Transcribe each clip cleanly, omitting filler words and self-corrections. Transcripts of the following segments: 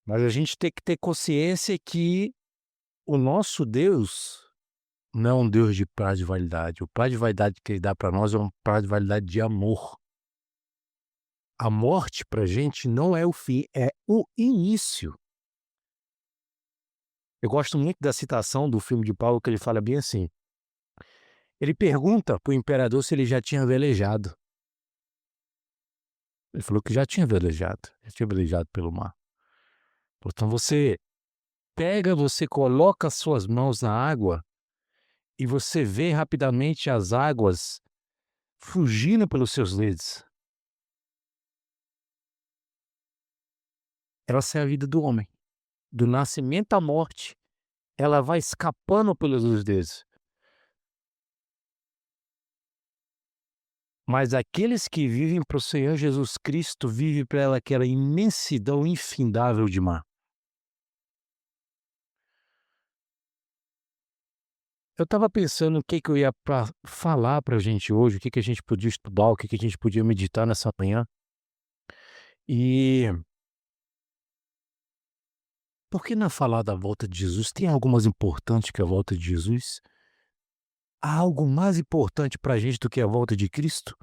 Mas a gente tem que ter consciência que o nosso Deus não é um Deus de prazo de validade. O prazo de validade que ele dá para nós é um prazo de validade de amor. A morte pra gente não é o fim, é o início. Eu gosto muito da citação do filme de Paulo que ele fala bem assim, ele pergunta para o imperador se ele já tinha velejado. Ele falou que já tinha velejado pelo mar. Então você coloca as suas mãos na água e você vê rapidamente as águas fugindo pelos seus dedos. Essa é a vida do homem. Do nascimento à morte, ela vai escapando pelos dedos. Mas aqueles que vivem para o Senhor Jesus Cristo vivem para ela aquela imensidão infindável de mar. Eu estava pensando o que que eu ia falar para a gente hoje, o que que a gente podia estudar, o que que a gente podia meditar nessa manhã. E por que não falar da volta de Jesus? Tem algo mais importante que a volta de Jesus? Há algo mais importante para a gente do que a volta de Cristo?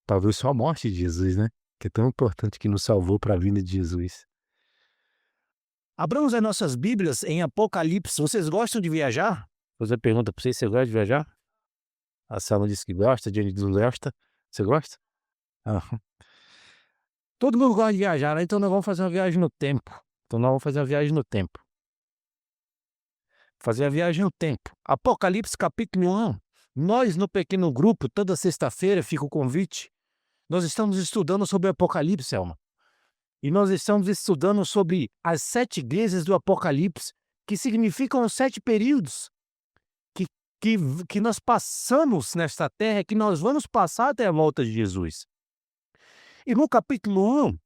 Talvez só a morte de Jesus, né? Que é tão importante que nos salvou para a vinda de Jesus. Abramos as nossas Bíblias em Apocalipse. Vocês gostam de viajar? Você pergunta para vocês se você gosta de viajar? A Selma disse que gosta, a Jenny não gosta. Você gosta? Ah. Todo mundo gosta de viajar, né? Então nós vamos fazer uma viagem no tempo. Então nós vamos fazer uma viagem no tempo. Fazer a viagem no tempo. Apocalipse capítulo 1. Nós no pequeno grupo, toda sexta-feira fica o convite. Nós estamos estudando sobre o Apocalipse, Selma. E nós estamos estudando sobre as 7 igrejas do Apocalipse, que significam os 7 períodos que, que nós passamos nesta terra, que nós vamos passar até a volta de Jesus. E no capítulo 1,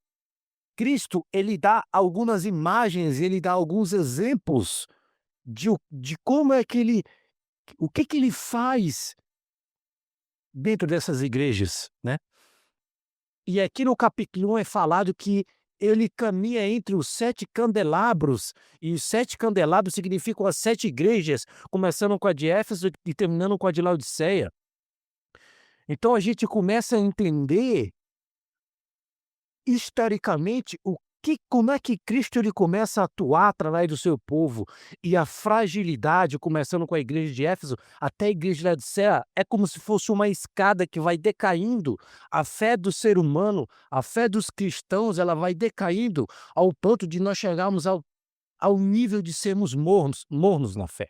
Cristo ele dá algumas imagens, ele dá alguns exemplos de como é que ele, o que ele faz dentro dessas igrejas, né? E aqui no capítulo 1 é falado que ele caminha entre os 7 candelabros, e os 7 candelabros significam as 7 igrejas, começando com a de Éfeso e terminando com a de Laodiceia. Então a gente começa a entender, historicamente, como é que Cristo ele começa a atuar através do seu povo, e a fragilidade, começando com a igreja de Éfeso até a igreja de Laodiceia, é como se fosse uma escada que vai decaindo. A fé do ser humano, a fé dos cristãos, ela vai decaindo ao ponto de nós chegarmos ao nível de sermos mornos na fé.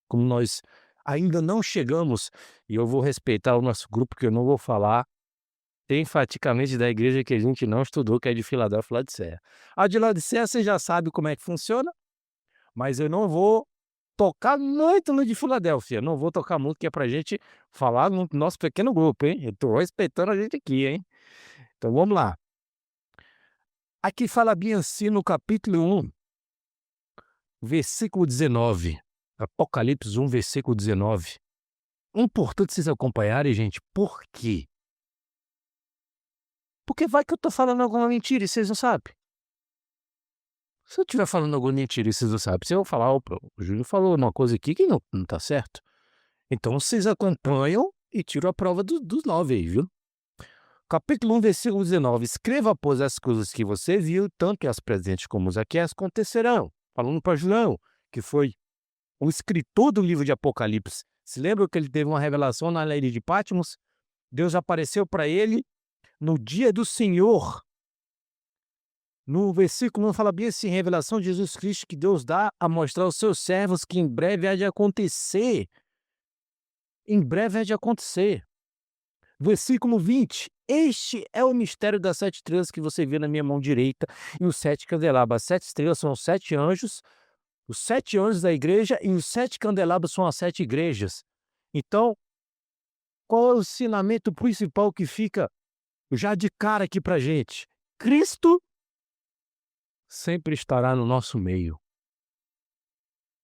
Como nós ainda não chegamos, e eu vou respeitar o nosso grupo, que eu não vou falar enfaticamente da igreja que a gente não estudou, que é de Filadélfia e Laodiceia. A de Laodiceia você já sabe como é que funciona, mas eu não vou tocar muito no de Filadélfia, não vou tocar muito, que é pra gente falar no nosso pequeno grupo, hein. Eu tô respeitando a gente aqui, hein. Então vamos lá. Aqui fala bem assim no capítulo 1, versículo 19. Apocalipse 1, versículo 19. Importante vocês acompanharem, gente, por quê? Porque vai que eu tô falando alguma mentira e vocês não sabem. Se eu estiver falando alguma mentira e vocês não sabem, vocês vão falar: "Opa, o Júlio falou uma coisa aqui que não tá certo". Então vocês acompanham e tiram a prova dos 9 aí, viu. Capítulo 1, versículo 19: "Escreva, pois, as coisas que você viu, tanto as presentes como as que acontecerão", falando para João, que foi o escritor do livro de Apocalipse. Se lembra que ele teve uma revelação na ilha de Patmos? Deus apareceu para ele no dia do Senhor. No versículo 1 fala bem assim: revelação de Jesus Cristo que Deus dá a mostrar aos seus servos que em breve há de acontecer. Em breve há de acontecer. Versículo 20: este é o mistério das 7 estrelas que você vê na minha mão direita e os 7 candelabros. As 7 estrelas são os 7 anjos, os 7 anjos da igreja, e os 7 candelabros são as 7 igrejas. Então, qual é o ensinamento principal que fica já de cara aqui pra gente? Cristo sempre estará no nosso meio.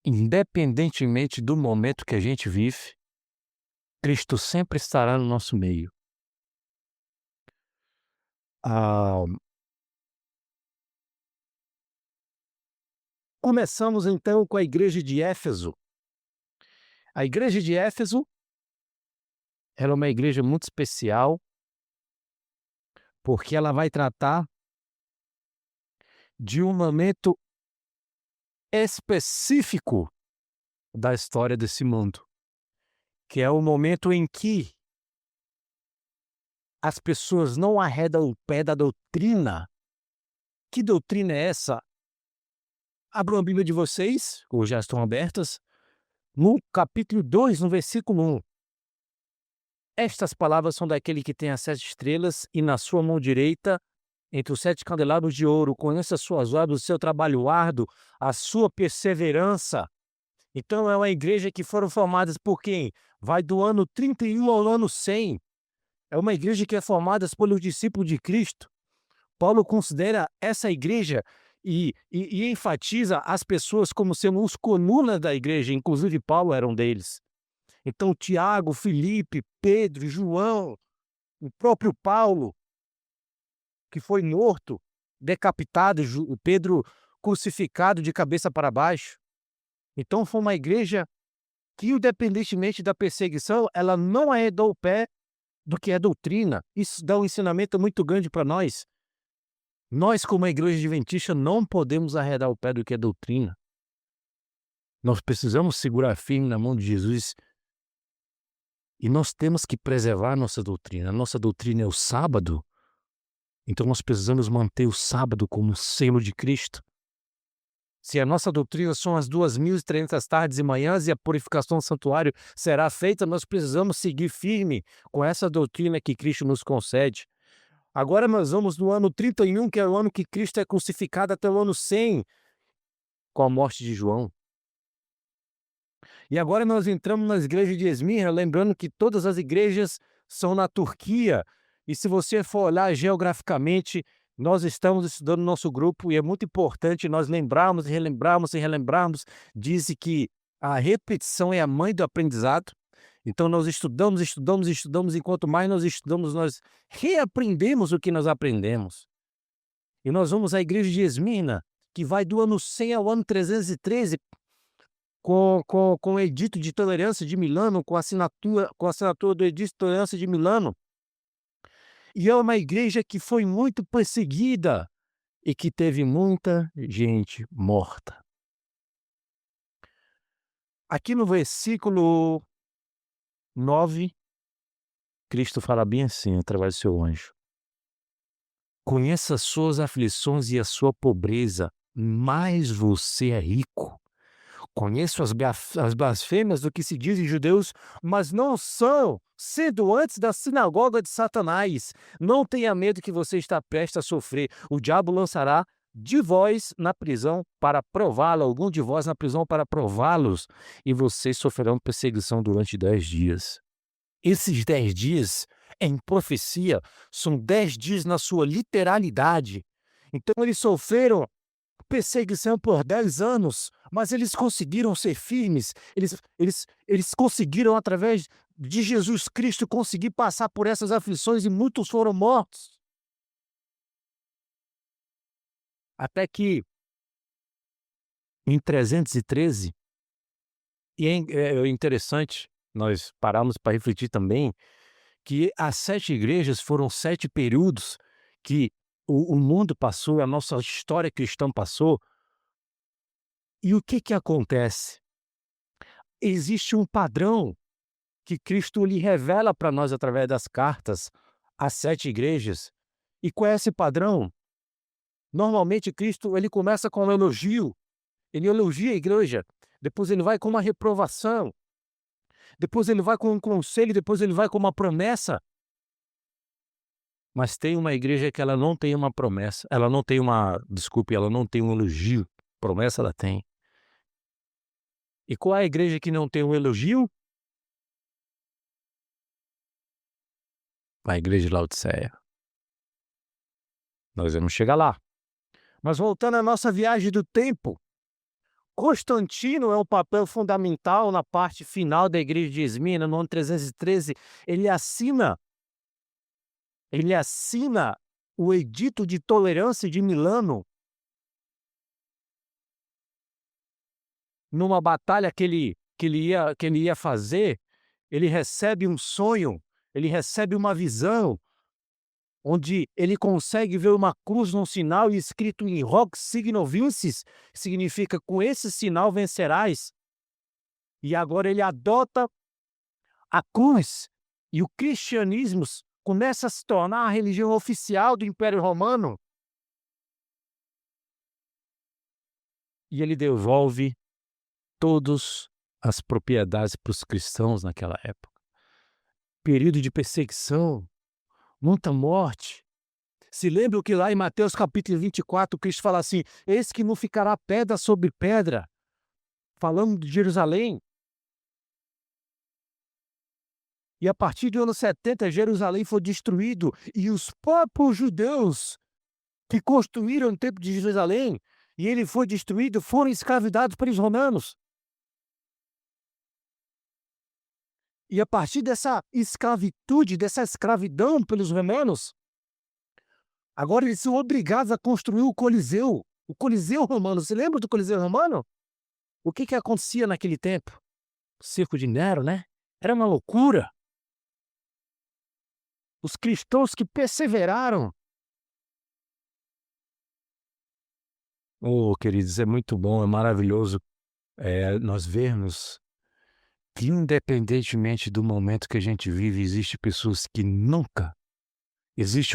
Independentemente do momento que a gente vive, Cristo sempre estará no nosso meio. Ah, começamos então com a igreja de Éfeso. A igreja de Éfeso era uma igreja muito especial, porque ela vai tratar de um momento específico da história desse mundo, que é o momento em que as pessoas não arredam o pé da doutrina. Que doutrina é essa? Abram a Bíblia de vocês, ou já estão abertas, no capítulo 2, no versículo 1. Estas palavras são daquele que tem as 7 estrelas e na sua mão direita, entre os 7 candelabros de ouro, conheça as suas obras, o seu trabalho árduo, a sua perseverança. Então é uma igreja que foram formadas por quem? Vai do ano 31 ao ano 100. É uma igreja que é formada pelos discípulos de Cristo. Paulo considera essa igreja e enfatiza as pessoas como sendo os colunas da igreja, inclusive Paulo era um deles. Então Tiago, Filipe, Pedro, João, o próprio Paulo, que foi morto, decapitado, Pedro crucificado de cabeça para baixo. Então foi uma igreja que, independentemente da perseguição, ela não arredou o pé do que é doutrina. Isso dá um ensinamento muito grande para nós. Nós, como a igreja adventista, não podemos arredar o pé do que é doutrina. Nós precisamos segurar firme na mão de Jesus e nós temos que preservar a nossa doutrina. A nossa doutrina é o sábado, então nós precisamos manter o sábado como selo de Cristo. Se a nossa doutrina são as 2.300 tardes e manhãs e a purificação do santuário será feita, nós precisamos seguir firme com essa doutrina que Cristo nos concede. Agora nós vamos no ano 31, que é o ano que Cristo é crucificado, até o ano 100, com a morte de João. E agora nós entramos nas igrejas de Esmirna, lembrando que todas as igrejas são na Turquia. E se você for olhar geograficamente, nós estamos estudando nosso grupo e é muito importante nós lembrarmos e relembrarmos e relembrarmos. Diz que a repetição é a mãe do aprendizado. Então nós estudamos, estudamos, estudamos, e quanto mais nós estudamos, nós reaprendemos o que nós aprendemos. E nós vamos à igreja de Esmirna, que vai do ano 100 ao ano 313, com o Edito de Tolerância de Milano, com a assinatura do Edito de Tolerância de Milano. E é uma igreja que foi muito perseguida e que teve muita gente morta. Aqui no versículo 9, Cristo fala bem assim, através do seu anjo: conheça as suas aflições e a sua pobreza, mas você é rico. Conheço as blasfêmias do que se dizem judeus, mas não são, sendo antes da sinagoga de Satanás. Não tenha medo que você está prestes a sofrer. O diabo lançará de vós na prisão para prová-lo, algum de vós na prisão para prová-los, e vocês sofrerão perseguição durante 10 dias. Esses 10 dias, em profecia, são 10 dias na sua literalidade. Então eles sofreram perseguição por 10 anos, mas eles conseguiram ser firmes, eles conseguiram, através de Jesus Cristo, conseguir passar por essas aflições e muitos foram mortos. Até que, em 313, e é interessante, nós paramos para refletir também, que as 7 igrejas foram 7 períodos que o mundo passou, a nossa história cristã passou. E o que acontece? Existe um padrão que Cristo lhe revela para nós através das cartas às 7 igrejas. E qual é esse padrão? Normalmente Cristo ele começa com um elogio, ele elogia a igreja, depois ele vai com uma reprovação, depois ele vai com um conselho, depois ele vai com uma promessa. Mas tem uma igreja que ela não tem uma promessa, ela não tem ela não tem um elogio, promessa ela tem. E qual é a igreja que não tem um elogio? A igreja de Laodiceia. Nós vamos chegar lá. Mas voltando à nossa viagem do tempo, Constantino é um papel fundamental na parte final da igreja de Esmirna, no ano 313. Ele assina o Edito de Tolerância de Milano, numa batalha que ele ia fazer, ele recebe um sonho, ele recebe uma visão, onde ele consegue ver uma cruz num sinal e escrito em Hoc signo vinces, significa com esse sinal vencerás. E agora ele adota a cruz, e o cristianismo começa a se tornar a religião oficial do Império Romano, e ele devolve todas as propriedades para os cristãos naquela época. Período de perseguição, muita morte. Se lembram que lá em Mateus capítulo 24, Cristo fala assim: eis que não ficará pedra sobre pedra, falando de Jerusalém. E a partir do ano 70, Jerusalém foi destruído, e os próprios judeus que construíram o templo de Jerusalém, e ele foi destruído, foram escravizados pelos romanos. E a partir dessa escravitude, dessa escravidão pelos romanos, agora eles são obrigados a construir o Coliseu. O Coliseu romano, você lembra do Coliseu romano? O que acontecia naquele tempo? O circo de Nero, né? Era uma loucura. Os cristãos que perseveraram. Oh, queridos, é muito bom, é maravilhoso, nós vermos que, independentemente do momento que a gente vive, existe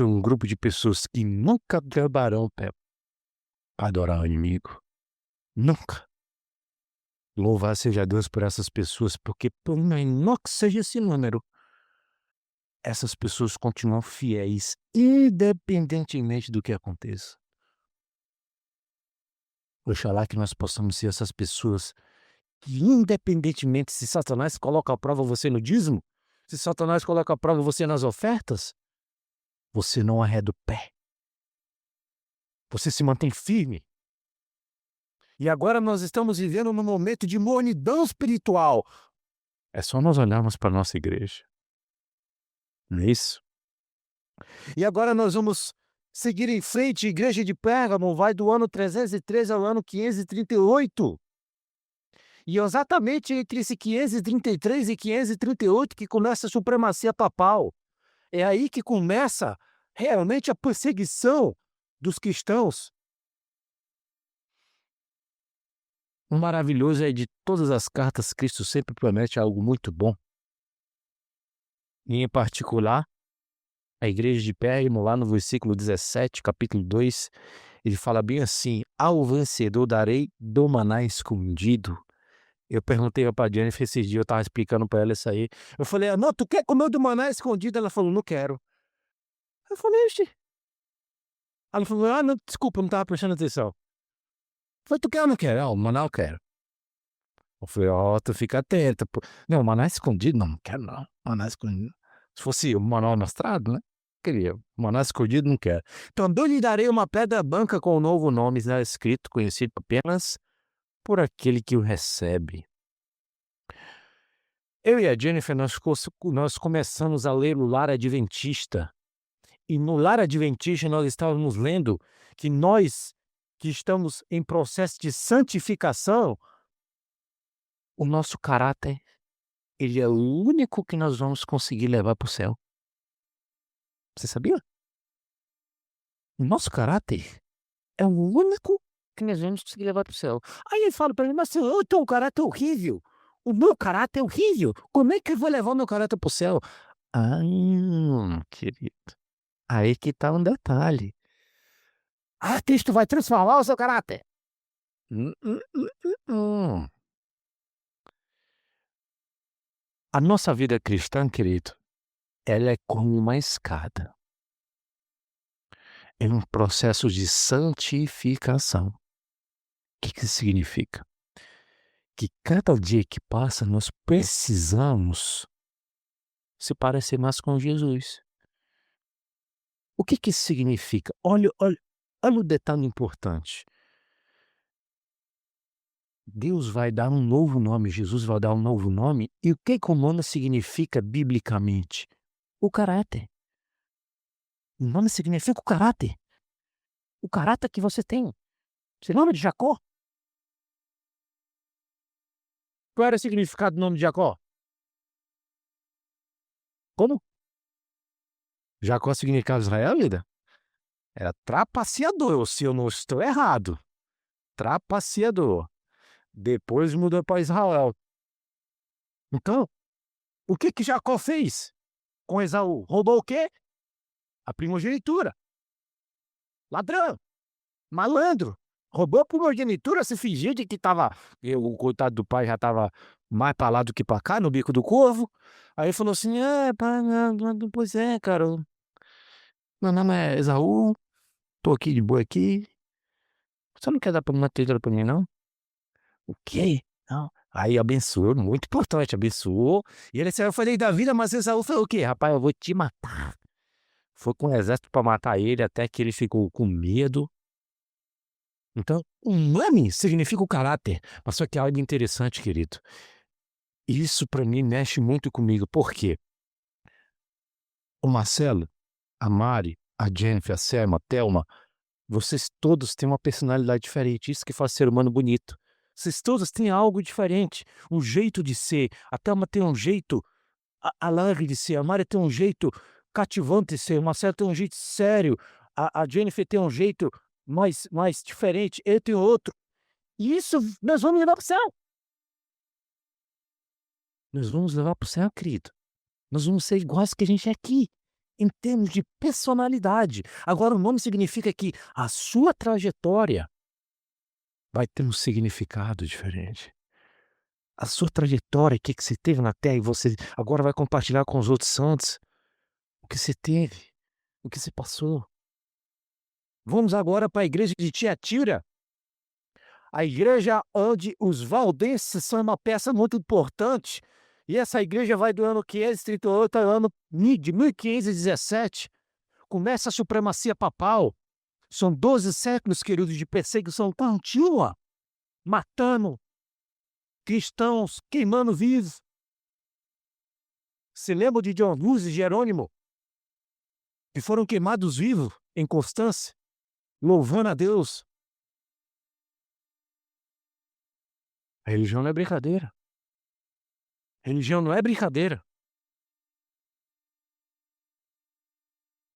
um grupo de pessoas que nunca derrubarão o pé para adorar o inimigo. Nunca. Louvado seja Deus por essas pessoas, porque por menor que seja esse número, essas pessoas continuam fiéis, independentemente do que aconteça. Oxalá que nós possamos ser essas pessoas que, independentemente se Satanás coloca à prova você no dízimo, se Satanás coloca à prova você nas ofertas, você não arreda o pé. Você se mantém firme. E agora nós estamos vivendo num momento de mornidão espiritual. É só nós olharmos para a nossa igreja. Não é isso? E agora nós vamos seguir em frente. Igreja de Pérgamo vai do ano 313 ao ano 538. E exatamente entre esse 533 e 538 que começa a supremacia papal. É aí que começa realmente a perseguição dos cristãos. O maravilhoso é de todas as cartas, Cristo sempre promete algo muito bom. E em particular, a igreja de Pérgamo, lá no versículo 17, capítulo 2, ele fala bem assim: ao vencedor darei do maná escondido. Eu perguntei para a Jennifer esses dias, eu estava explicando para ela isso aí. Eu falei: não, tu quer comer do maná escondido? Ela falou: não quero. Eu falei: oxi. Ela falou: não, desculpa, eu não estava prestando atenção. Eu falei: tu quer ou não quer? O maná eu quero. Eu falei: tu fica atenta. Pô. Não, maná escondido? Não quero não. Maná escondido. Se fosse o maná mostrado, né? Queria. Maná escondido, não quero. Então, eu lhe darei uma pedra branca com um novo nome, né, escrito, conhecido apenas por aquele que o recebe. Eu e a Jennifer, nós começamos a ler o Lar Adventista. E no Lar Adventista nós estávamos lendo que nós, que estamos em processo de santificação, o nosso caráter, ele é o único que nós vamos conseguir levar para o céu. Você sabia? O nosso caráter é o único que nós vamos conseguir levar para o céu. Aí ele fala para mim: mas o teu caráter é horrível. O meu caráter é horrível. Como é que eu vou levar o meu caráter para o céu? Ah, querido. Aí que está um detalhe. Cristo vai transformar o seu caráter. Hum, hum, hum, hum. A nossa vida cristã, querido, ela é como uma escada. É um processo de santificação. O que isso significa? Que cada dia que passa nós precisamos se parecer mais com Jesus. O que isso significa? Olha o detalhe importante. Deus vai dar um novo nome, Jesus vai dar um novo nome, e o que o nome significa biblicamente? O caráter. O nome significa o caráter que você tem. Você lembra de Jacó? Qual era o significado do nome de Jacó? Como? Jacó significava Israel, líder? Era trapaceador, se eu não estou errado. Trapaceador. Depois mudou para Israel. Então, o que que Jacó fez com Esaú? Roubou o quê? A primogenitura. Ladrão, malandro. Roubou a primogenitura, se fingiu de que estava. O coitado do pai já estava mais para lá do que para cá, no bico do corvo. Aí ele falou assim: pai, pois é, cara. Meu nome é Esaú, tô aqui de boa aqui. Você não quer dar uma tesoura pra mim, não? O quê? Não. Aí abençoou, muito importante, abençoou. E ele saiu falei da vida, mas Esaú falou o quê? Rapaz, eu vou te matar. Foi com o exército pra matar ele, até que ele ficou com medo. Então, o nome significa o caráter. Mas só que é algo interessante, querido. Isso pra mim mexe muito comigo. Por quê? O Marcelo, a Mari, a Jennifer, a Selma, a Thelma, vocês todos têm uma personalidade diferente. Isso que faz ser humano bonito. Vocês todos têm algo diferente. Um jeito de ser. A Thelma tem um jeito alegre de ser. A Mari tem um jeito cativante de ser. O Marcelo tem um jeito sério. A Jennifer tem um jeito mais diferente. Eu tenho outro. E isso nós vamos levar para o céu. Nós vamos levar para o céu, querido. Nós vamos ser iguais que a gente é aqui, em termos de personalidade. Agora, o nome significa que a sua trajetória vai ter um significado diferente. A sua trajetória, o que você teve na Terra, e você agora vai compartilhar com os outros santos o que você teve, o que você passou. Vamos agora para a igreja de Tiatira, a igreja onde os valdenses são uma peça muito importante. E essa igreja vai do ano 538 ao ano de 1517. Começa a supremacia papal. São 12 séculos, queridos, de perseguição contínua, matando cristãos, queimando vivos. Se lembra de John Hus e Jerônimo, que foram queimados vivos em Constância, louvando a Deus. A religião não é brincadeira. A religião não é brincadeira.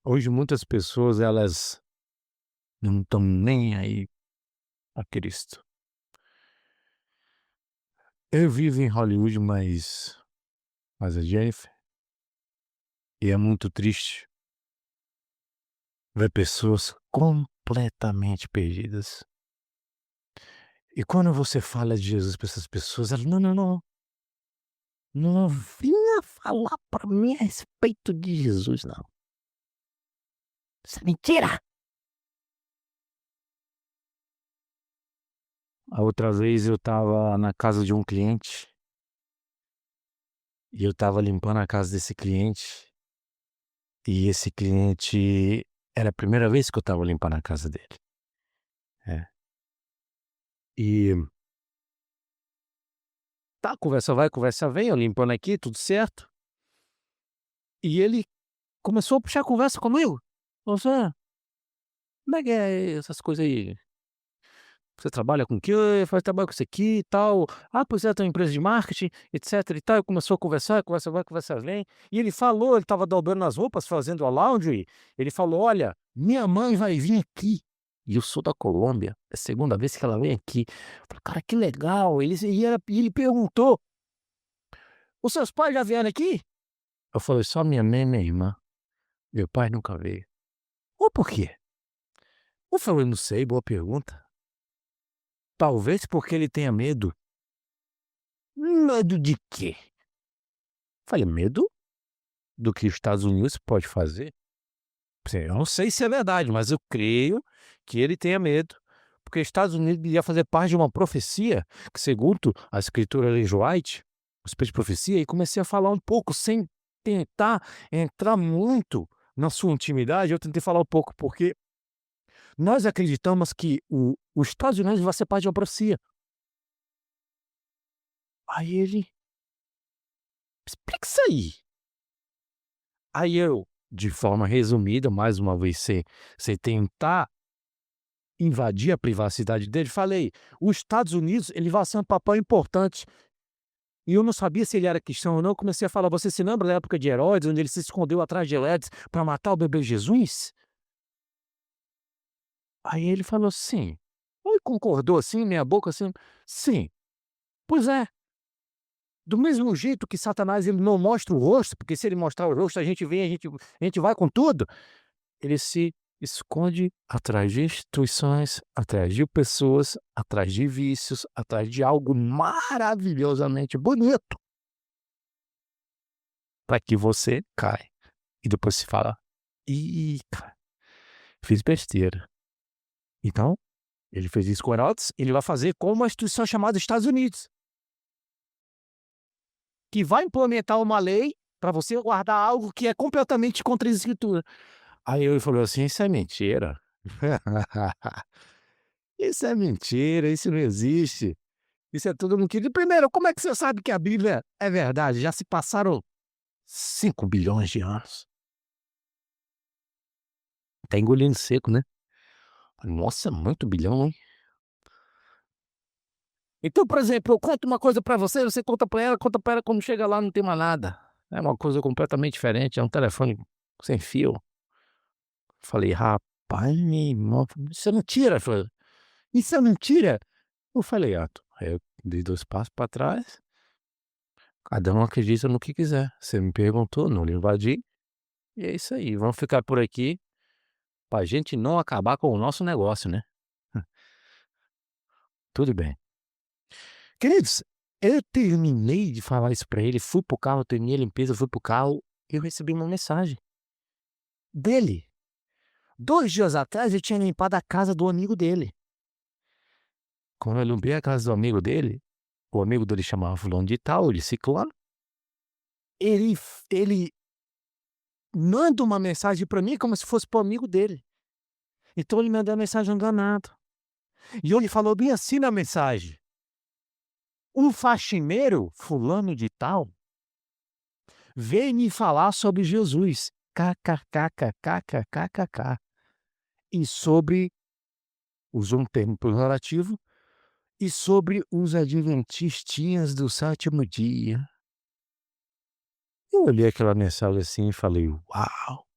Hoje muitas pessoas, elas não estão nem aí a Cristo. Eu vivo em Hollywood, mas a Jennifer, e é muito triste ver pessoas completamente perdidas. E quando você fala de Jesus para essas pessoas, elas, não vinha falar para mim a respeito de Jesus, não. Isso é mentira! A outra vez eu estava na casa de um cliente e eu estava limpando a casa desse cliente e esse cliente era a primeira vez que eu estava limpando a casa dele. É. E tá, conversa vai, conversa vem, eu limpando aqui, tudo certo. E ele começou a puxar a conversa comigo. Falou assim: como é que é essas coisas aí? Você trabalha com o quê? Eu falei: "Trabalho com isso aqui e tal". "Ah, pois é, tenho uma empresa de marketing, etc e tal". E começou a conversar, conversa vai, conversa vem. E ele falou, ele estava dobrando as roupas, fazendo a laundry, ele falou: "Olha, minha mãe vai vir aqui, e eu sou da Colômbia, é a segunda vez que ela vem aqui". Eu falei: "Cara, que legal". Ele perguntou: "Os seus pais já vieram aqui?" Eu falei: "Só minha mãe e minha irmã, meu pai nunca veio". "Oh, por quê?" Eu falei: "Não sei, boa pergunta". "Talvez porque ele tenha medo". "Medo de quê?" Falei: "Medo do que os Estados Unidos pode fazer". Eu não sei se é verdade, mas eu creio que ele tenha medo, porque os Estados Unidos ia fazer parte de uma profecia, que segundo a escritura Ellen G. White, o espírito de profecia, e comecei a falar um pouco, sem tentar entrar muito na sua intimidade, eu tentei falar um pouco, porque nós acreditamos que os Estados Unidos vai ser parte de uma profecia. Aí ele: "Explica isso aí". Aí eu de forma resumida, mais uma vez, sem tentar invadir a privacidade dele, falei: "Os Estados Unidos, ele vai ser um papel importante". E eu não sabia se ele era cristão ou não, eu comecei a falar: "Você se lembra da época de Herodes, onde ele se escondeu atrás de Herodes para matar o bebê Jesus?". Aí ele falou: "Sim". Aí concordou assim, meia boca assim: "Sim, pois é, do mesmo jeito que Satanás ele não mostra o rosto, porque se ele mostrar o rosto a gente vem, a gente vai com tudo, ele se esconde atrás de instituições, atrás de pessoas, atrás de vícios, atrás de algo maravilhosamente bonito, para que você cai e depois se fala: 'Ih, cara, fiz besteira'". Então, ele fez isso com Herodes, ele vai fazer com uma instituição chamada Estados Unidos, que vai implementar uma lei para você guardar algo que é completamente contra a escritura. Aí ele falou assim: "Isso é mentira. Isso é mentira, isso não existe. Isso é tudo mentira". Primeiro, como é que você sabe que a Bíblia é verdade? Já se passaram 5 bilhões de anos. Tá engolindo seco, né. Nossa, muito bilhão, hein. Então, por exemplo, eu conto uma coisa pra você, você conta pra ela, quando chega lá não tem mais nada. É uma coisa completamente diferente, é um telefone sem fio. Falei: "Rapaz, meu irmão, isso é mentira", falou. "Isso é mentira". Eu falei: "Ah, aí eu dei 2 passos pra trás, cada um acredita no que quiser. Você me perguntou, não lhe invadi, e é isso aí, vamos ficar por aqui pra gente não acabar com o nosso negócio, né". Tudo bem. Queridos, eu terminei de falar isso pra ele, fui pro carro, terminei a limpeza, fui pro carro, e eu recebi uma mensagem dele. 2 dias atrás eu tinha limpado a casa do amigo dele. Quando eu limpei a casa do amigo dele, o amigo dele chamava fulano de tal, ele ciclano, ele manda uma mensagem pra mim como se fosse para o amigo dele. Então ele mandou a mensagem danado. E ele falou bem assim na mensagem: "Um faxineiro, fulano de tal, veio me falar sobre Jesus, kkkkkkkk, e sobre", usou um termo pejorativo, "e sobre os adventistinhas do sétimo dia". Eu olhei aquela mensagem assim e falei: "Uau,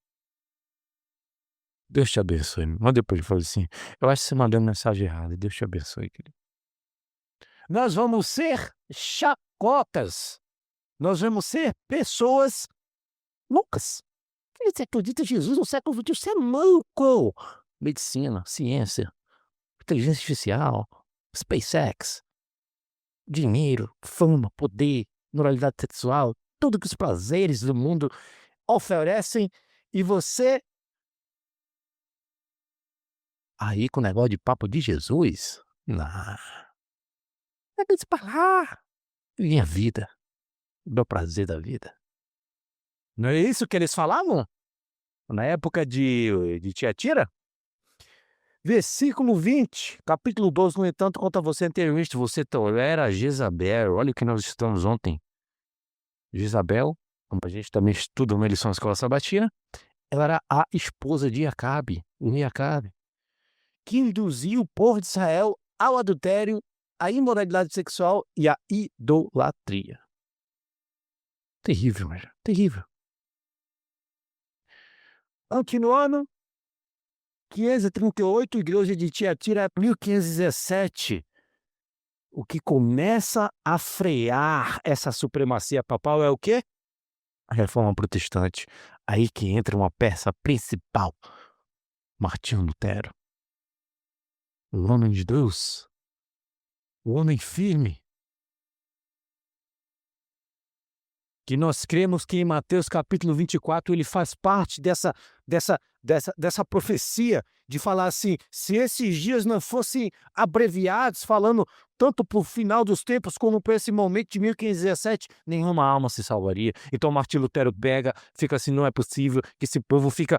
Deus te abençoe". Mas depois ele falou assim: "Eu acho que você mandou a mensagem errada, Deus te abençoe, querido". Nós vamos ser chacotas, nós vamos ser pessoas loucas. Você acredita em Jesus no século XXI, você é louco! Medicina, ciência, inteligência artificial, SpaceX, dinheiro, fama, poder, moralidade sexual, tudo que os prazeres do mundo oferecem, e você aí com o negócio de papo de Jesus? Não, deixa isso pra lá, minha vida, o meu prazer da vida. Não é isso que eles falavam na época de Tiatira? Versículo 20, capítulo 12. "No entanto, quanto a você anteriormente, você tolera Jezabel". Olha o que nós estudamos ontem. Jezabel, como a gente também estuda uma lição na escola sabatina, ela era a esposa de Acabe, o rei Acabe, que induziu o povo de Israel ao adultério, à imoralidade sexual e à idolatria. Terrível, velho, terrível. Continuando, 538, igreja de Tiatira, 1517. O que começa a frear essa supremacia papal é o quê? A Reforma Protestante. Aí que entra uma peça principal, Martinho Lutero, o homem de Deus, o homem firme, que nós cremos que em Mateus capítulo 24 ele faz parte dessa profecia de falar assim: se esses dias não fossem abreviados, falando tanto para o final dos tempos como para esse momento de 1517, nenhuma alma se salvaria. Então Martim Lutero pega, fica assim: não é possível que esse povo fica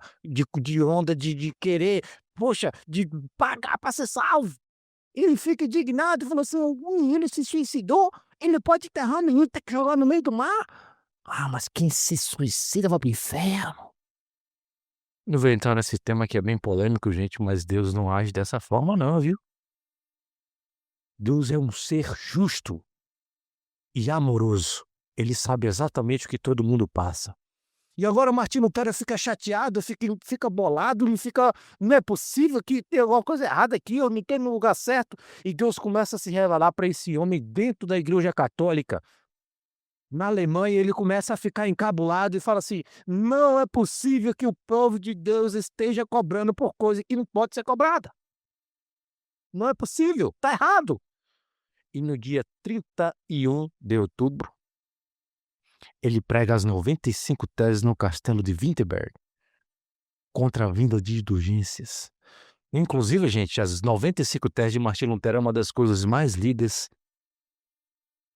de onda de querer, poxa, de pagar para ser salvo. Ele fica indignado e falou assim: ele se suicidou, ele não pode enterrar nenhum, tem que jogar no meio do mar". Ah, mas quem se suicida vai para o inferno. Não vou entrar nesse tema que é bem polêmico, gente, mas Deus não age dessa forma não, viu. Deus é um ser justo e amoroso. Ele sabe exatamente o que todo mundo passa. E agora o Martinho Lutero fica chateado, fica bolado, ele fica: "Não é possível que tem alguma coisa errada aqui, eu não estou no lugar certo". E Deus começa a se revelar para esse homem dentro da igreja católica. Na Alemanha, ele começa a ficar encabulado e fala assim: "Não é possível que o povo de Deus esteja cobrando por coisa que não pode ser cobrada. Não é possível, está errado". E no dia 31 de outubro, ele prega as 95 teses no castelo de Wittenberg, contra a vinda de indulgências. Inclusive, gente, as 95 teses de Martinho Lutero é uma das coisas mais lidas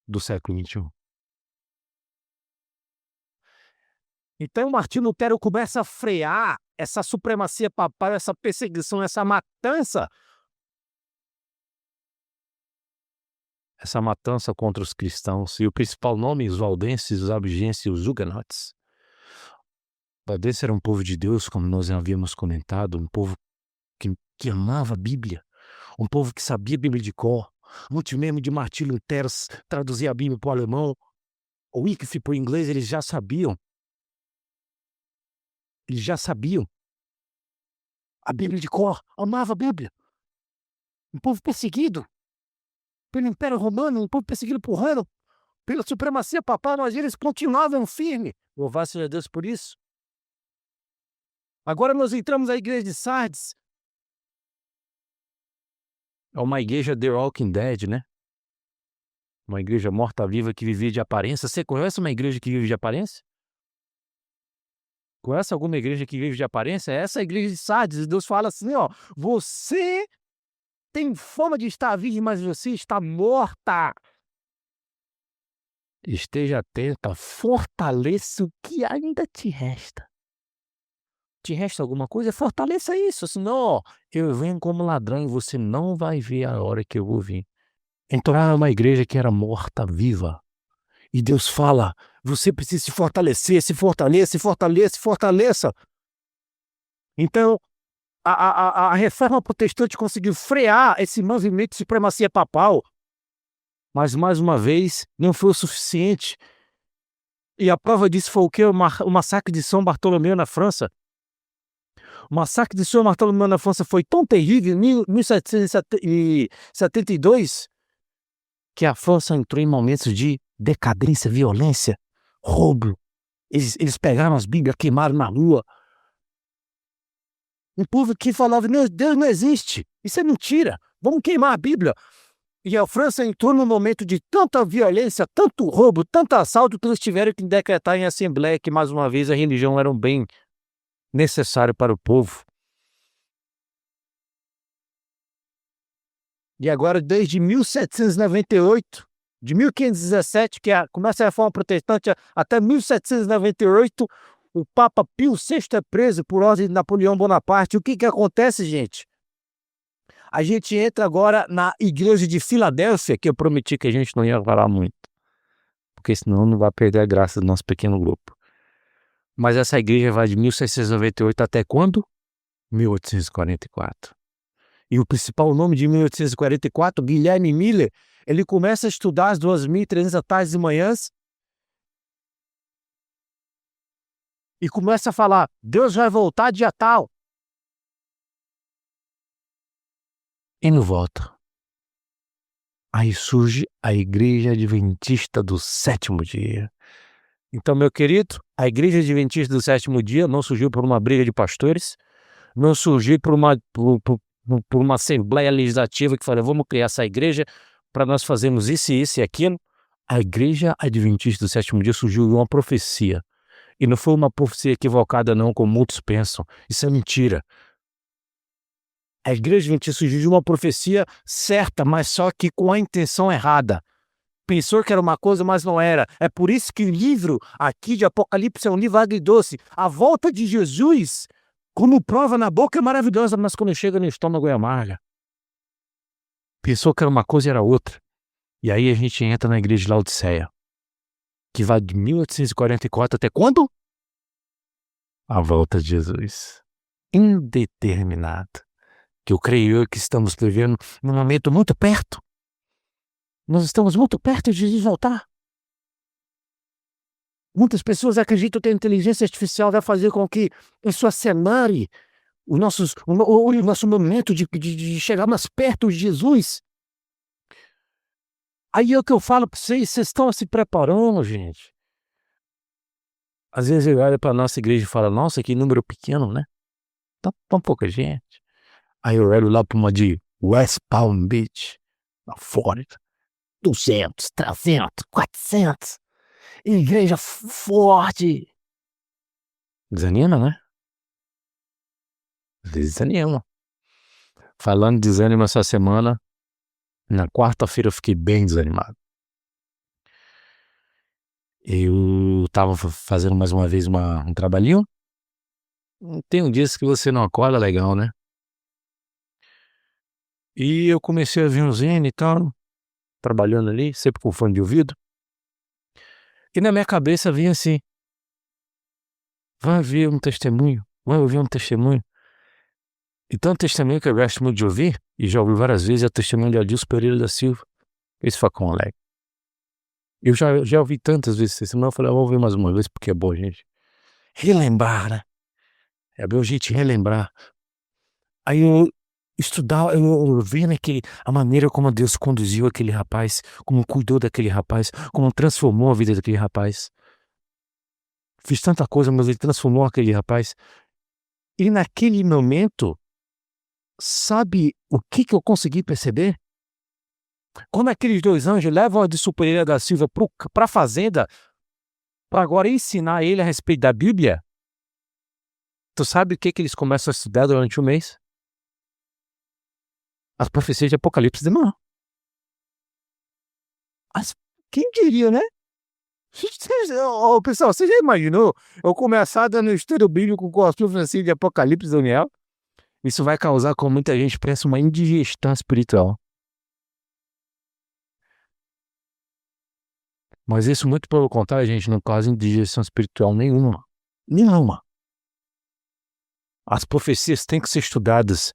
do século XXI. Então, Martinho Lutero começa a frear essa supremacia papal, essa perseguição, essa matança contra os cristãos. E o principal nome, os valdenses, os albigenses e os huguenotes. Os valdenses era um povo de Deus, como nós já havíamos comentado, um povo que amava a Bíblia, um povo que sabia a Bíblia de cor. Antes mesmo de Martinho Lutero traduzir a Bíblia para o alemão, ou Wycliffe para o inglês, eles já sabiam a Bíblia de cor, amava a Bíblia. Um povo perseguido pelo Império Romano, um povo perseguido por Roma, pela supremacia papal, mas eles continuavam firmes. Louvado seja Deus por isso. Agora nós entramos na igreja de Sardes. É uma igreja The Walking Dead, né? Uma igreja morta-viva que vivia de aparência. Você conhece uma igreja que vive de aparência? Conhece alguma igreja que vive de aparência? Essa é a igreja de Sardes. E Deus fala assim, ó: você tem fama de estar viva, mas você está morta. Esteja atenta, fortaleça o que ainda te resta. Te resta alguma coisa? Fortaleça isso, senão, ó, eu venho como ladrão e você não vai ver a hora que eu vou vir. Então era uma igreja que era morta-viva. E Deus fala: você precisa se fortalecer, se fortaleça, se fortaleça, se fortaleça. Então, a reforma protestante conseguiu frear esse movimento de supremacia papal, mas mais uma vez não foi o suficiente. E a prova disso foi o quê? O massacre de São Bartolomeu na França. O massacre de São Bartolomeu na França foi tão terrível em 1772 que a França entrou em momentos de decadência, violência, roubo. Eles pegaram as Bíblias, queimaram na rua. Um povo que falava: meu Deus não existe, isso é mentira, vamos queimar a Bíblia. E a França entrou num momento de tanta violência, tanto roubo, tanto assalto, que eles tiveram que decretar em assembleia que, mais uma vez, a religião era um bem necessário para o povo. E agora, desde 1798, de 1517, que começa a Reforma Protestante, até 1798, o Papa Pio VI é preso por ordem de Napoleão Bonaparte. O que acontece, gente? A gente entra agora na igreja de Filadélfia, que eu prometi que a gente não ia falar muito, porque senão não vai perder a graça do nosso pequeno grupo. Mas essa igreja vai de 1698 até quando? 1844. E o principal nome de 1844, Guilherme Miller, ele começa a estudar às 2.300 tardes e manhãs e começa a falar: Deus vai voltar dia tal. E não volta. Aí surge a Igreja Adventista do Sétimo Dia. Então, meu querido, a Igreja Adventista do Sétimo Dia não surgiu por uma briga de pastores, não surgiu por uma assembleia legislativa que falou: vamos criar essa igreja para nós fazermos isso e aquilo. A Igreja Adventista do Sétimo Dia surgiu de uma profecia. E não foi uma profecia equivocada não, como muitos pensam. Isso é mentira. A Igreja Adventista surgiu de uma profecia certa, mas só que com a intenção errada. Pensou que era uma coisa, mas não era. É por isso que o livro aqui de Apocalipse é um livro agridoce. A volta de Jesus, como prova na boca, é maravilhosa, mas quando chega no estômago é amarga. Pensou que era uma coisa e era outra. E aí a gente entra na igreja de Laodiceia, que vai de 1844 até quando? A volta de Jesus. indeterminada, que eu creio que estamos vivendo num momento muito perto. Nós estamos muito perto de voltar. Muitas pessoas acreditam que a inteligência artificial vai fazer com que isso acelere o nosso momento de chegar mais perto de Jesus. Aí é o que eu falo para vocês estão se preparando, gente. Às vezes eu olho para nossa igreja e falo: "Nossa, que número pequeno, né, tão pouca gente". Aí eu olho lá para uma de West Palm Beach, na Flórida, 200, 300, 400, igreja forte. Desanima, né? Desanima. Falando de desânimo essa semana, na quarta-feira eu fiquei bem desanimado. Eu estava fazendo mais uma vez um trabalhinho. Tem dias que você não acorda legal, né? E eu comecei a ver um Zine e tal, trabalhando ali, sempre com fone de ouvido. E na minha cabeça vinha assim: vai ver um testemunho, vai ouvir um testemunho. Então, o testemunho que eu gosto muito de ouvir, e já ouvi várias vezes, é o testemunho de Adilson Pereira da Silva, esse Facão Alegre. Eu já ouvi tantas vezes esse testemunho, eu falei: vou ouvir mais uma vez, porque é bom, gente. Relembrar, né? É bom a gente relembrar. Aí eu estudava, eu vendo a maneira como Deus conduziu aquele rapaz, como cuidou daquele rapaz, como transformou a vida daquele rapaz. Fiz tanta coisa, mas ele transformou aquele rapaz. E naquele momento, sabe o que eu consegui perceber? Quando aqueles 2 anjos levam a Adilson Pereira da Silva pra fazenda, para agora ensinar ele a respeito da Bíblia, tu sabe o que eles começam a estudar durante 1 mês? As profecias de Apocalipse de manhã. Quem diria, né? Pessoal, você já imaginou eu começar dando estudo bíblico com as profecias de Apocalipse e Daniel? Isso vai causar, como muita gente pensa, uma indigestão espiritual. Mas isso, muito pelo contrário, gente, não causa indigestão espiritual nenhuma. Nenhuma. As profecias têm que ser estudadas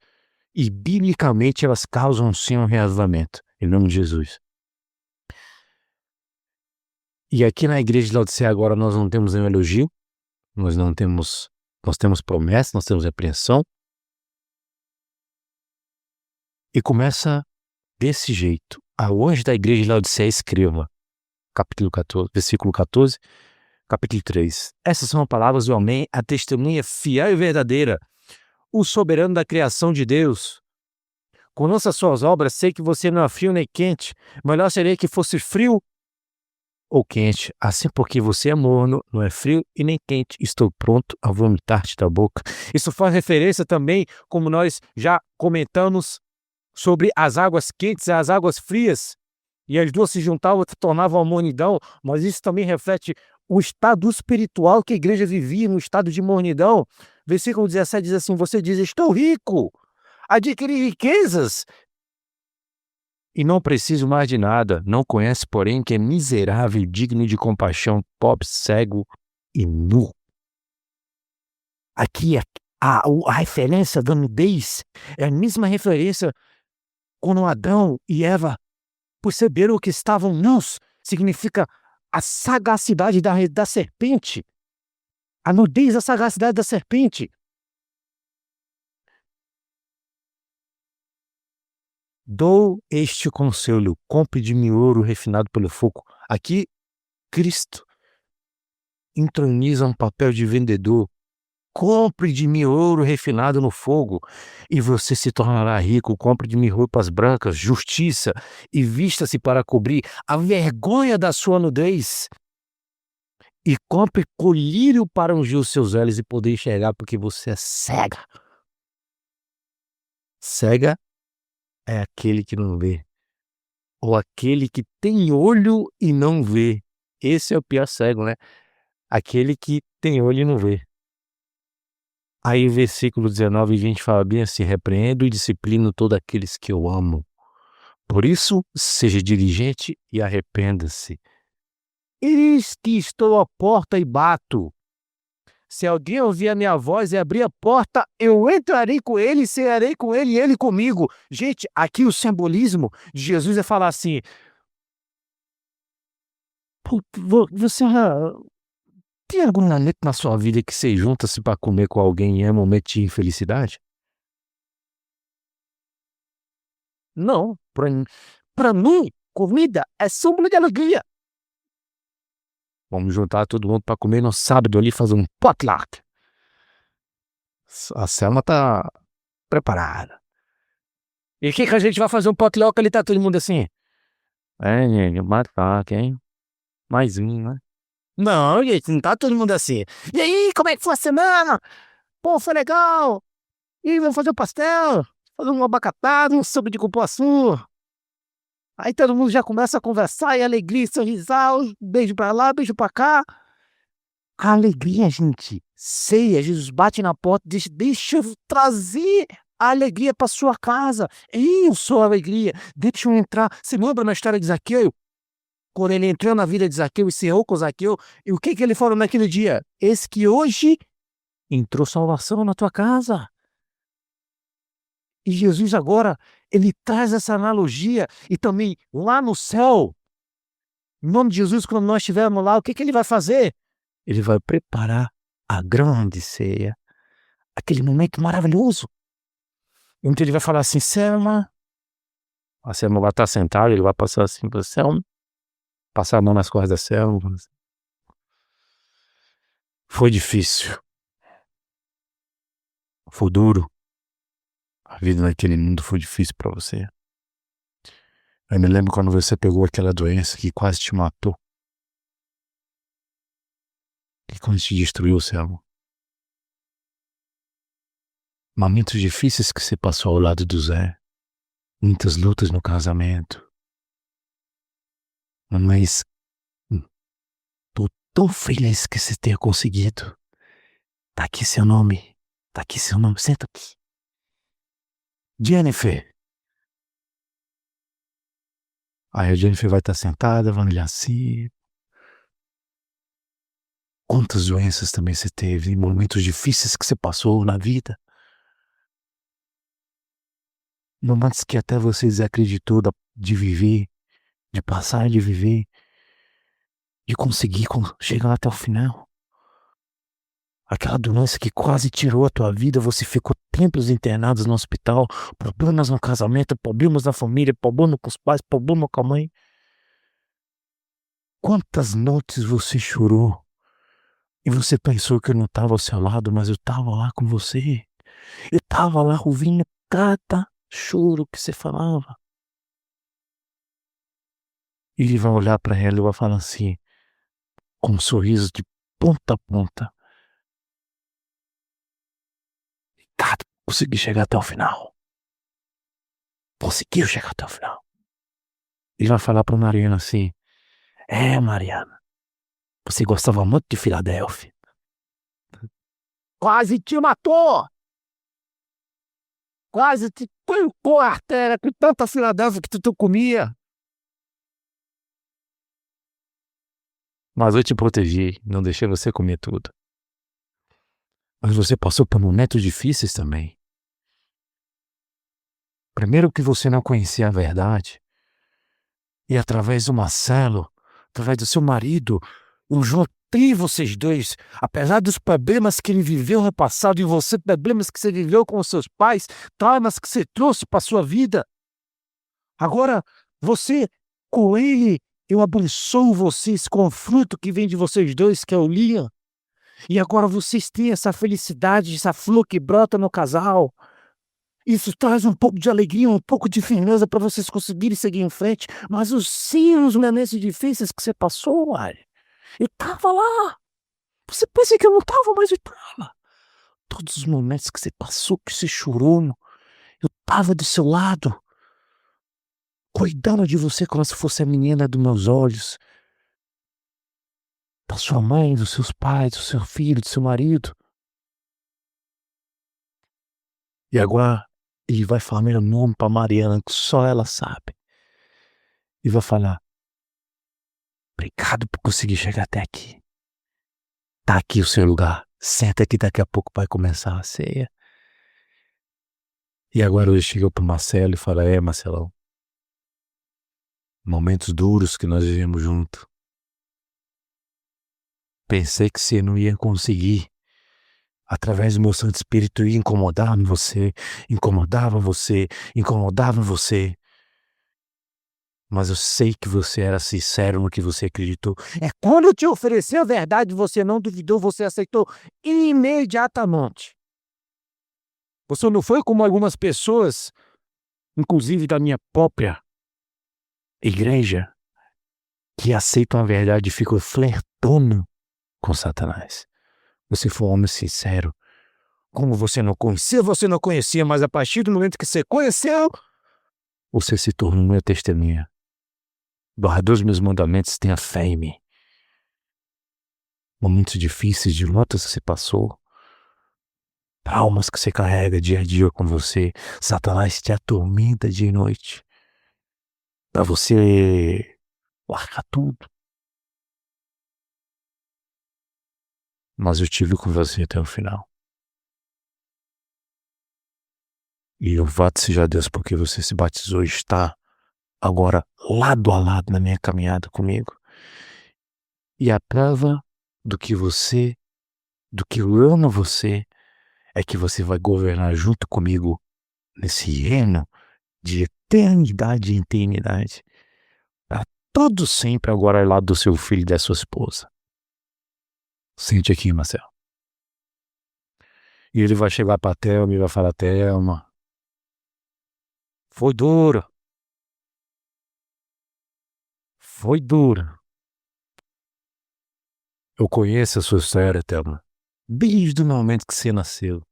e, biblicamente, elas causam sim um reavivamento, em nome de Jesus. E aqui na igreja de Laodiceia agora nós não temos nenhum elogio, nós temos promessa, nós temos repreensão. E começa desse jeito: ao anjo da igreja de Laodiceia escreva, capítulo 14, versículo 14, capítulo 3. Essas são as palavras do Amém, a testemunha fiel e verdadeira, o soberano da criação de Deus. Conheço as suas obras, sei que você não é frio nem quente. Melhor seria que fosse frio ou quente. Assim, porque você é morno, não é frio e nem quente, estou pronto a vomitar-te da boca. Isso faz referência também, como nós já comentamos, sobre as águas quentes e as águas frias. E as duas se juntavam e se tornavam uma mornidão, mas isso também reflete o estado espiritual que a igreja vivia, no estado de mornidão. Versículo 17 diz assim: você diz, estou rico, adquiri riquezas e não preciso mais de nada. Não conhece, porém, que é miserável e digno de compaixão, pobre, cego e nu. Aqui a referência da nudez é a mesma referência quando Adão e Eva perceberam que estavam nus. Significa a sagacidade da serpente. A nudez, a sagacidade da serpente. Dou este conselho: compre de mim ouro refinado pelo fogo. Aqui, Cristo entroniza um papel de vendedor. Compre de mim ouro refinado no fogo, e você se tornará rico. Compre de mim roupas brancas, justiça, e vista-se para cobrir a vergonha da sua nudez. E compre colírio para ungir os seus olhos e poder enxergar, porque você é cega. Cega é aquele que não vê, ou aquele que tem olho e não vê. Esse é o pior cego, né? Aquele que tem olho e não vê. Aí versículo 19 e 20 fala bem assim: repreendo e disciplino todos aqueles que eu amo. Por isso, seja diligente e arrependa-se. Eis que estou à porta e bato. Se alguém ouvir a minha voz e abrir a porta, eu entrarei com ele, cearei com ele e ele comigo. Gente, aqui o simbolismo de Jesus é falar assim: "Pô, você tem algum momento na sua vida que você junta-se para comer com alguém e é um momento de infelicidade?" Não, para mim, comida é símbolo de alegria. Vamos juntar todo mundo para comer no sábado ali, fazer um potluck. A Selma tá preparada. E o que que a gente vai fazer um potluck ali, tá todo mundo assim: "É, gente, potluck, hein? Mais um, né?" Não, gente, não tá todo mundo assim: "E aí, como é que foi a semana? Pô, foi legal. Ih, vamos fazer um pastel, fazer um abacatado, um suco de cupuaçu." Aí todo mundo já começa a conversar e alegria, e sorrisal, beijo pra lá, beijo pra cá. A alegria, gente. Ceia, Jesus bate na porta, diz: "Deixa eu trazer a alegria para sua casa. Eu sou a alegria. Deixa eu entrar." Você lembra na história de Zaqueu? Quando ele entrou na vida de Zaqueu e cerrou com Zaqueu, e o que que ele falou naquele dia? "Eis que hoje entrou salvação na tua casa." E Jesus agora, ele traz essa analogia e também lá no céu, em nome de Jesus, quando nós estivermos lá, o que que ele vai fazer? Ele vai preparar a grande ceia, aquele momento maravilhoso. Então ele vai falar assim: "Selma." A Selma vai estar sentada, ele vai passar assim pra Selma, passar a mão nas costas da Selma, falando assim: "Foi difícil, foi duro, a vida naquele mundo foi difícil pra você. Eu me lembro quando você pegou aquela doença que quase te matou, que quase te destruiu, Selma. Momentos difíceis que você passou ao lado do Zé, muitas lutas no casamento, mas, hum, tô tão feliz que você tenha conseguido. Tá aqui seu nome, tá aqui seu nome, senta aqui. Jennifer." Aí a Jennifer vai estar sentada, vai olhar assim: "Quantas doenças também você teve, momentos difíceis que você passou na vida, momentos que até você desacreditou de viver, de passar de viver, de conseguir chegar até o final. Aquela doença que quase tirou a tua vida, você ficou tempos internados no hospital, problemas no casamento, problemas na família, problema com os pais, problema com a mãe. Quantas noites você chorou e você pensou que eu não estava ao seu lado, mas eu estava lá com você. Eu estava lá ouvindo cada choro que você falava." E ele vai olhar para ela e vai falar assim, com um sorriso de ponta a ponta: "Ricardo, consegui chegar até o final. Conseguiu chegar até o final." Ele vai falar para Mariana assim: "É, Mariana, você gostava muito de Filadélfia. Quase te matou, quase te trancou a artéria com tanta Filadélfia que tu comia. Mas eu te protegi, não deixei você comer tudo. Mas você passou por momentos difíceis também. Primeiro que você não conhecia a verdade, e através do Marcelo, através do seu marido, eu juntei vocês dois, apesar dos problemas que ele viveu no passado e você, problemas que você viveu com os seus pais, traumas que você trouxe para sua vida. Agora, você, com ele, eu abençoo vocês com o fruto que vem de vocês dois, que é o Liam. E agora vocês têm essa felicidade, essa flor que brota no casal. Isso traz um pouco de alegria, um pouco de firmeza para vocês conseguirem seguir em frente. Mas os momentos difíceis que você passou, uai, eu tava lá. Você pensa que eu não tava, mas eu tava. Todos os momentos que você passou, que você chorou, eu tava do seu lado, cuidando de você como se fosse a menina dos meus olhos, da sua mãe, dos seus pais, do seu filho, do seu marido. E agora ele vai falar meu nome pra Mariana, que só ela sabe. E vai falar: "Obrigado por conseguir chegar até aqui. Tá aqui o seu lugar. Senta que daqui a pouco vai começar a ceia. E agora ele chega pro Marcelo e fala: Marcelão, momentos duros que nós vivemos junto. Pensei que você não ia conseguir. Através do meu Santo Espírito eu ia incomodar você, incomodava você, incomodava você. Mas eu sei que você era sincero no que você acreditou. É quando eu te ofereci a verdade, você não duvidou, você aceitou imediatamente. Você não foi como algumas pessoas, inclusive da minha própria igreja, que aceitam a verdade e ficam flertando com Satanás. Você foi um homem sincero. Como você não conhecia, mas a partir do momento que você conheceu, você se tornou minha testemunha. Guardou os meus mandamentos, tenha fé em mim. Momentos difíceis de lutas que você passou, traumas que você carrega dia a dia com você, Satanás te atormenta dia e noite, para você largar tudo. Mas eu estive com você até o final. E louvado seja Deus porque você se batizou e está agora lado a lado na minha caminhada comigo. E a prova do que eu amo você, é que você vai governar junto comigo nesse reino de eternidade em eternidade. Para todo sempre agora ao lado do seu filho e da sua esposa. Sente aqui, Marcelo. E ele vai chegar pra Thelma e vai falar: Thelma, foi duro. Foi duro. Eu conheço a sua história, Thelma, desde o momento que você nasceu.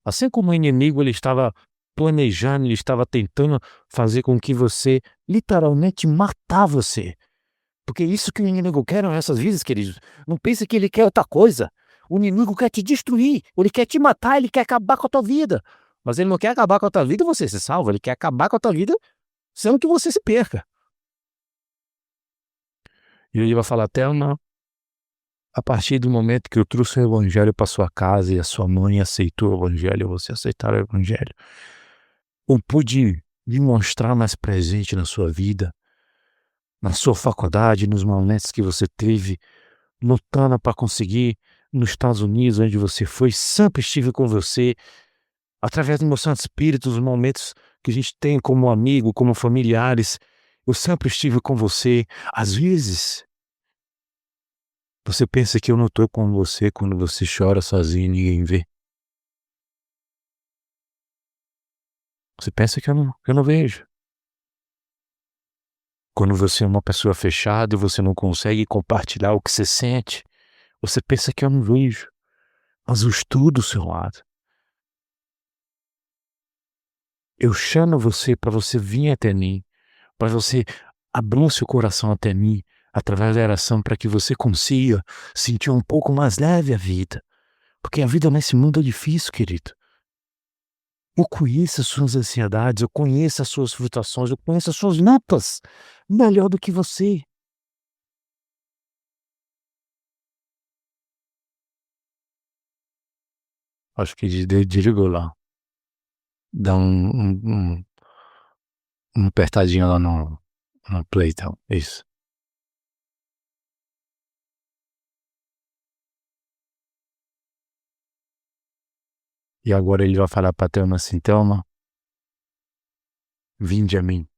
Assim como o inimigo, ele estava planejando, ele estava tentando fazer com que você, literalmente, matar você. Porque isso que o inimigo quer nessas vidas, queridos. Não pense que ele quer outra coisa. O inimigo quer te destruir, ele quer te matar, ele quer acabar com a tua vida. Mas ele não quer acabar com a tua vida e você se salva, ele quer acabar com a tua vida sendo que você se perca. E ele vai falar: Thelma, a partir do momento que eu trouxe o evangelho para sua casa e a sua mãe aceitou o evangelho, você aceitar o evangelho, eu pude me mostrar mais presente na sua vida, na sua faculdade, nos momentos que você teve lutando para conseguir nos Estados Unidos, onde você foi, sempre estive com você, através do meu Santo Espírito, os momentos que a gente tem como amigo, como familiares, eu sempre estive com você. Às vezes, você pensa que eu não estou com você quando você chora sozinho e ninguém vê. Você pensa que eu não vejo. Quando você é uma pessoa fechada e você não consegue compartilhar o que você sente, você pensa que eu não vejo. Mas eu estou do seu lado. Eu chamo você para você vir até mim, para você abrir o seu coração até mim, através da oração, para que você consiga sentir um pouco mais leve a vida. Porque a vida nesse mundo é difícil, querido. Eu conheço as suas ansiedades, eu conheço as suas frustrações, eu conheço as suas lutas melhor do que você. Acho que desligou lá. Dá uma apertadinha lá no play, então. Isso. E agora ele vai falar pra Thelma assim: Thelma, vinde a mim,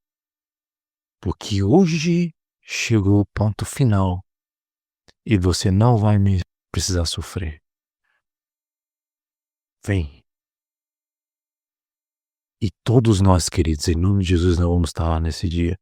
porque hoje chegou o ponto final e você não vai me precisar sofrer. Vem. E todos nós, queridos, em nome de Jesus, nós vamos estar lá nesse dia.